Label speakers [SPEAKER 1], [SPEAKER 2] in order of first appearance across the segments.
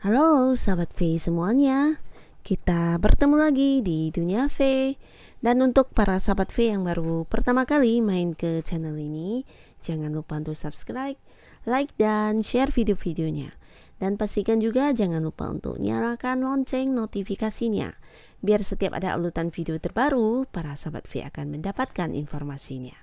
[SPEAKER 1] Halo sahabat V semuanya, kita bertemu lagi di Dunia V. Dan untuk para sahabat V yang baru pertama kali main ke channel ini, jangan lupa untuk subscribe, like, dan share video-videonya. Dan pastikan juga jangan lupa untuk nyalakan lonceng notifikasinya, biar setiap ada uploadan video terbaru, para sahabat V akan mendapatkan informasinya.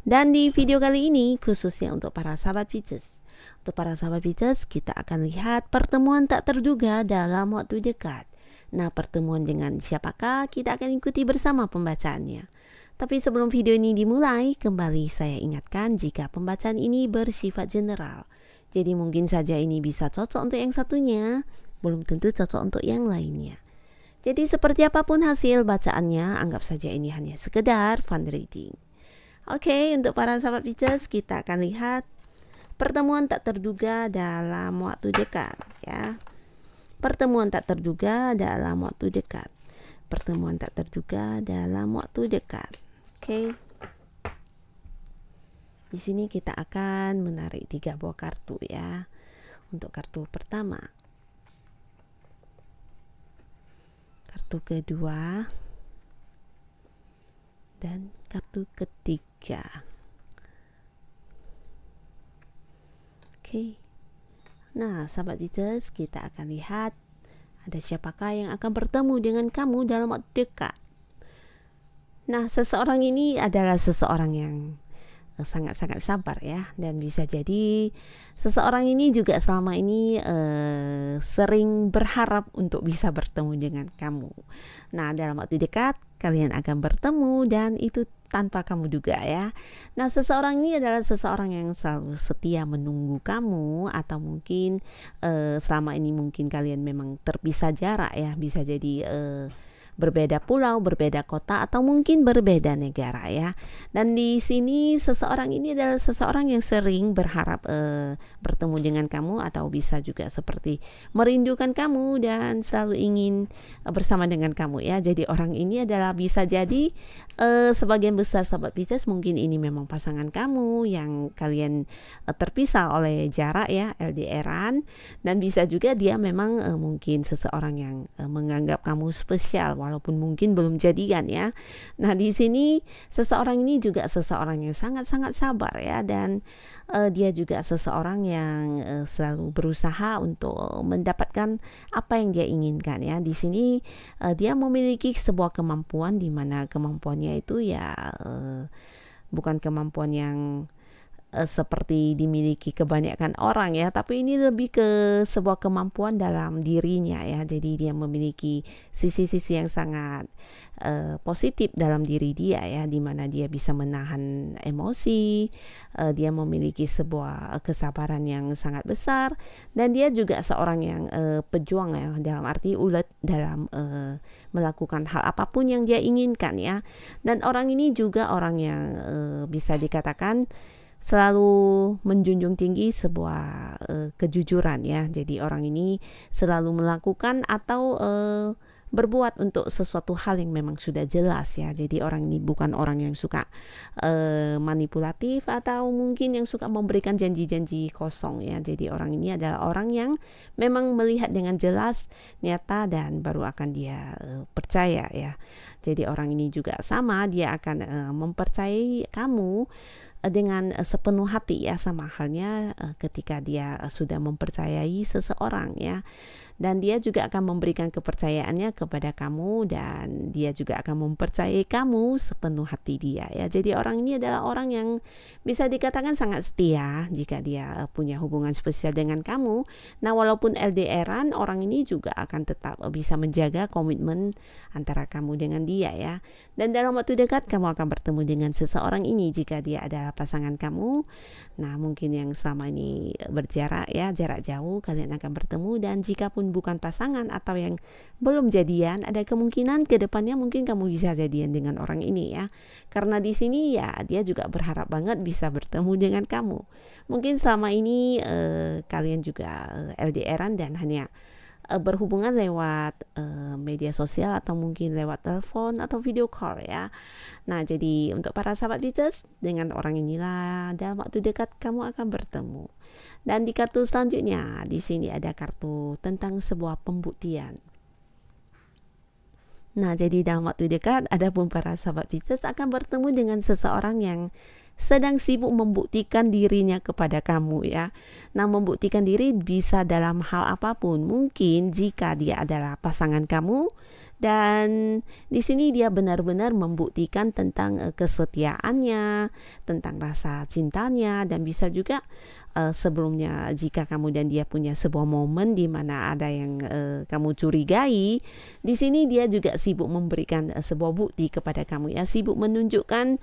[SPEAKER 1] Dan di video kali ini khususnya untuk para sahabat Pisces. Untuk para sahabat Pisces, kita akan lihat pertemuan tak terduga dalam waktu dekat. Nah, pertemuan dengan siapakah? Kita akan ikuti bersama pembacaannya. Tapi sebelum video ini dimulai, kembali saya ingatkan jika pembacaan ini bersifat general. Jadi mungkin saja ini bisa cocok untuk yang satunya, belum tentu cocok untuk yang lainnya. Jadi seperti apapun hasil bacaannya, anggap saja ini hanya sekedar fun reading. Oke, untuk para sahabat Pisces, kita akan lihat pertemuan tak terduga dalam waktu dekat, ya. Pertemuan tak terduga dalam waktu dekat. Pertemuan tak terduga dalam waktu dekat. Oke. Di sini kita akan menarik 3 buah kartu, ya. Untuk kartu pertama. Kartu kedua. Dan kartu ketiga. Oke. Nah, sahabat Pisces, kita akan lihat ada siapakah yang akan bertemu dengan kamu dalam waktu dekat. Nah, seseorang ini adalah seseorang yang sangat-sangat sabar, ya, dan bisa jadi seseorang ini juga selama ini sering berharap untuk bisa bertemu dengan kamu. Nah, dalam waktu dekat kalian akan bertemu dan itu tanpa kamu duga, ya. Nah, seseorang ini adalah seseorang yang selalu setia menunggu kamu, atau mungkin selama ini mungkin kalian memang terpisah jarak, ya, bisa jadi berbeda pulau, berbeda kota, atau mungkin berbeda negara, ya. Dan di sini seseorang ini adalah seseorang yang sering berharap bertemu dengan kamu, atau bisa juga seperti merindukan kamu dan selalu ingin bersama dengan kamu, ya. Jadi orang ini adalah bisa jadi sebagian besar sahabat Pisces mungkin ini memang pasangan kamu yang kalian terpisah oleh jarak, ya, LDRan, dan bisa juga dia memang mungkin seseorang yang menganggap kamu spesial walaupun mungkin belum jadian, ya. Nah, di sini seseorang ini juga seseorang yang sangat-sangat sabar, ya, dan dia juga seseorang yang selalu berusaha untuk mendapatkan apa yang dia inginkan, ya. Di sini dia memiliki sebuah kemampuan di mana kemampuannya itu, ya, bukan kemampuan yang seperti dimiliki kebanyakan orang, ya, tapi ini lebih ke sebuah kemampuan dalam dirinya, ya. Jadi dia memiliki sisi-sisi yang sangat positif dalam diri dia, ya, di mana dia bisa menahan emosi, dia memiliki sebuah kesabaran yang sangat besar, dan dia juga seorang yang pejuang, ya, dalam arti ulet dalam melakukan hal apapun yang dia inginkan, ya. Dan orang ini juga orang yang bisa dikatakan selalu menjunjung tinggi sebuah kejujuran, ya. Jadi orang ini selalu melakukan atau berbuat untuk sesuatu hal yang memang sudah jelas, ya. Jadi orang ini bukan orang yang suka manipulatif atau mungkin yang suka memberikan janji-janji kosong, ya. Jadi orang ini adalah orang yang memang melihat dengan jelas, nyata, dan baru akan dia percaya, ya. Jadi orang ini juga sama, dia akan mempercayai kamu dengan sepenuh hati, ya, sama halnya ketika dia sudah mempercayai seseorang, ya. Dan dia juga akan memberikan kepercayaannya kepada kamu, dan dia juga akan mempercayai kamu sepenuh hati dia, ya. Jadi orang ini adalah orang yang bisa dikatakan sangat setia jika dia punya hubungan spesial dengan kamu. Nah, walaupun LDRan, orang ini juga akan tetap bisa menjaga komitmen antara kamu dengan dia, ya. Dan dalam waktu dekat kamu akan bertemu dengan seseorang ini jika dia adalah pasangan kamu. Nah, mungkin yang selama ini berjarak, ya, jarak jauh, kalian akan bertemu. Dan jika pun bukan pasangan atau yang belum jadian, ada kemungkinan ke depannya mungkin kamu bisa jadian dengan orang ini, ya. Karena di sini, ya, dia juga berharap banget bisa bertemu dengan kamu. Mungkin selama ini kalian juga LDRan dan hanya berhubungan lewat media sosial atau mungkin lewat telepon atau video call ya. Nah, jadi untuk para sahabat Pisces, dengan orang inilah dalam waktu dekat kamu akan bertemu. Dan di kartu selanjutnya, di sini ada kartu tentang sebuah pembuktian. Nah, jadi dalam waktu dekat, adapun para sahabat Pisces akan bertemu dengan seseorang yang sedang sibuk membuktikan dirinya kepada kamu ya. Nah, membuktikan diri bisa dalam hal apapun. Mungkin jika dia adalah pasangan kamu dan di sini dia benar-benar membuktikan tentang kesetiaannya, tentang rasa cintanya, dan bisa juga sebelumnya jika kamu dan dia punya sebuah momen di mana ada yang kamu curigai, di sini dia juga sibuk memberikan sebuah bukti kepada kamu ya, sibuk menunjukkan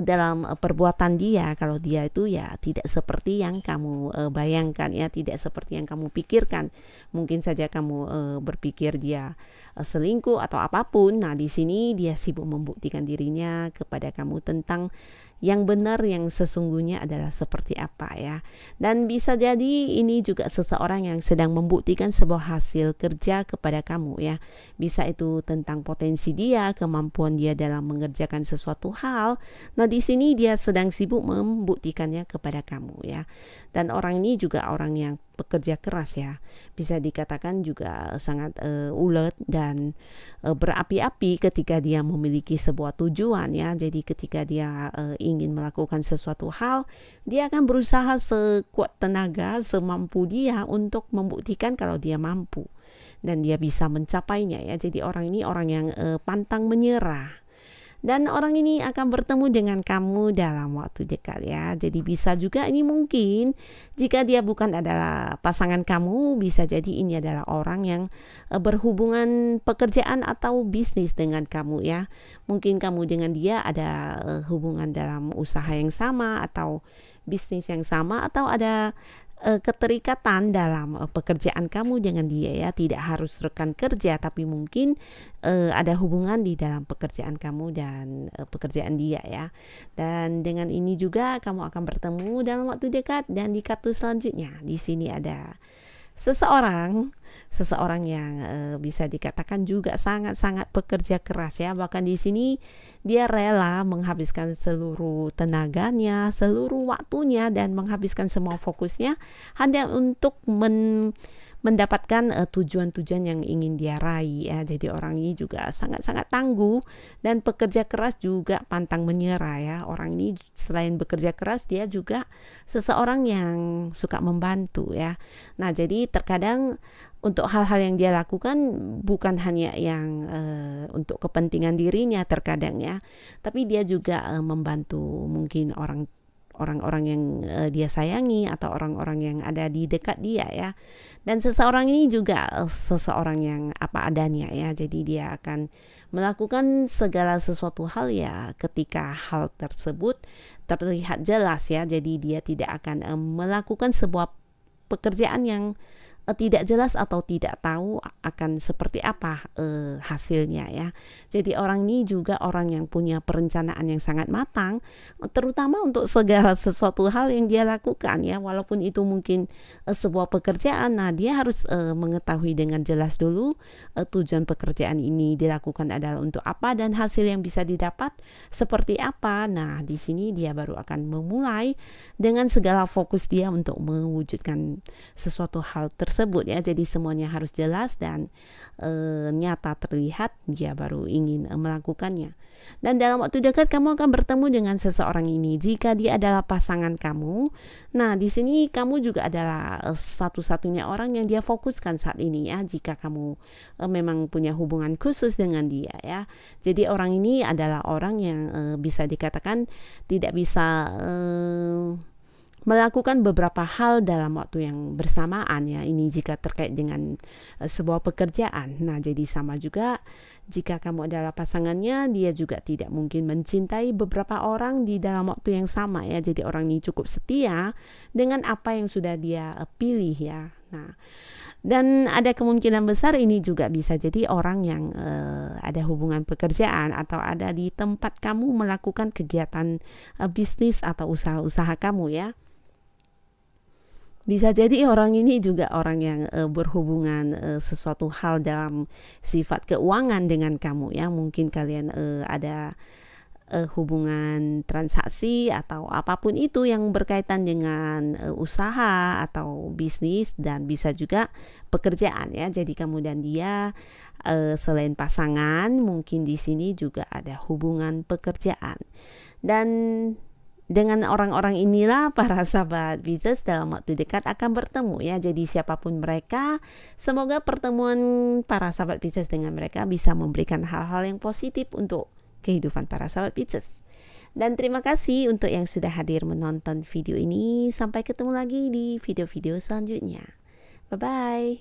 [SPEAKER 1] dalam perbuatan dia kalau dia itu ya tidak seperti yang kamu bayangkan ya, tidak seperti yang kamu pikirkan. Mungkin saja kamu berpikir dia selingkuh atau apapun. Nah, di sini dia sibuk membuktikan dirinya kepada kamu tentang yang benar, yang sesungguhnya adalah seperti apa ya. Dan bisa jadi ini juga seseorang yang sedang membuktikan sebuah hasil kerja kepada kamu ya. Bisa itu tentang potensi dia, kemampuan dia dalam mengerjakan sesuatu hal. Nah, di sini dia sedang sibuk membuktikannya kepada kamu ya. Dan orang ini juga orang yang pekerja keras ya. Bisa dikatakan juga sangat ulet dan berapi-api ketika dia memiliki sebuah tujuan ya. Jadi ketika dia ingin melakukan sesuatu hal, dia akan berusaha sekuat tenaga, semampu dia untuk membuktikan kalau dia mampu dan dia bisa mencapainya ya. Jadi orang ini orang yang pantang menyerah. Dan orang ini akan bertemu dengan kamu dalam waktu dekat ya. Jadi bisa juga ini mungkin jika dia bukan adalah pasangan kamu, bisa jadi ini adalah orang yang berhubungan pekerjaan atau bisnis dengan kamu ya. Mungkin kamu dengan dia ada hubungan dalam usaha yang sama atau bisnis yang sama, atau ada keterikatan dalam pekerjaan kamu dengan dia ya. Tidak harus rekan kerja, tapi mungkin ada hubungan di dalam pekerjaan kamu dan pekerjaan dia ya. Dan dengan ini juga kamu akan bertemu dalam waktu dekat. Dan di kartu selanjutnya, di sini ada seseorang yang bisa dikatakan juga sangat-sangat pekerja keras ya. Bahkan di sini dia rela menghabiskan seluruh tenaganya, seluruh waktunya, dan menghabiskan semua fokusnya hanya untuk mendapatkan tujuan-tujuan yang ingin dia raih ya. Jadi orang ini juga sangat-sangat tangguh dan pekerja keras, juga pantang menyerah ya. Orang ini selain bekerja keras, dia juga seseorang yang suka membantu ya. Nah, jadi terkadang untuk hal-hal yang dia lakukan bukan hanya yang untuk kepentingan dirinya terkadang ya, tapi dia juga membantu mungkin orang-orang yang dia sayangi atau orang-orang yang ada di dekat dia ya. Dan seseorang ini juga seseorang yang apa adanya ya. Jadi dia akan melakukan segala sesuatu hal ya ketika hal tersebut terlihat jelas ya. Jadi dia tidak akan melakukan sebuah pekerjaan yang tidak jelas atau tidak tahu akan seperti apa hasilnya ya. Jadi orang ini juga orang yang punya perencanaan yang sangat matang, terutama untuk segala sesuatu hal yang dia lakukan ya. Walaupun itu mungkin sebuah pekerjaan, nah dia harus mengetahui dengan jelas dulu tujuan pekerjaan ini dilakukan adalah untuk apa dan hasil yang bisa didapat seperti apa. Nah, di sini dia baru akan memulai dengan segala fokus dia untuk mewujudkan sesuatu hal tersebut ya. Jadi semuanya harus jelas dan nyata terlihat, dia baru ingin melakukannya. Dan dalam waktu dekat kamu akan bertemu dengan seseorang ini. Jika dia adalah pasangan kamu, nah di sini kamu juga adalah satu-satunya orang yang dia fokuskan saat ini ya. Jika kamu memang punya hubungan khusus dengan dia ya. Jadi orang ini adalah orang yang bisa dikatakan tidak bisa melakukan beberapa hal dalam waktu yang bersamaan ya. Ini jika terkait dengan sebuah pekerjaan. Nah, jadi sama juga jika kamu adalah pasangannya, dia juga tidak mungkin mencintai beberapa orang di dalam waktu yang sama ya. Jadi orang ini cukup setia dengan apa yang sudah dia pilih ya. Nah, dan ada kemungkinan besar ini juga bisa jadi orang yang ada hubungan pekerjaan atau ada di tempat kamu melakukan kegiatan bisnis atau usaha-usaha kamu ya. Bisa jadi orang ini juga orang yang berhubungan sesuatu hal dalam sifat keuangan dengan kamu ya. Mungkin kalian ada hubungan transaksi atau apapun itu yang berkaitan dengan usaha atau bisnis, dan bisa juga pekerjaan ya. Jadi kamu dan dia selain pasangan, mungkin di sini juga ada hubungan pekerjaan. Dan dengan orang-orang inilah para sahabat Pisces dalam waktu dekat akan bertemu ya. Jadi siapapun mereka, semoga pertemuan para sahabat Pisces dengan mereka bisa memberikan hal-hal yang positif untuk kehidupan para sahabat Pisces. Dan terima kasih untuk yang sudah hadir menonton video ini. Sampai ketemu lagi di video-video selanjutnya. Bye-bye.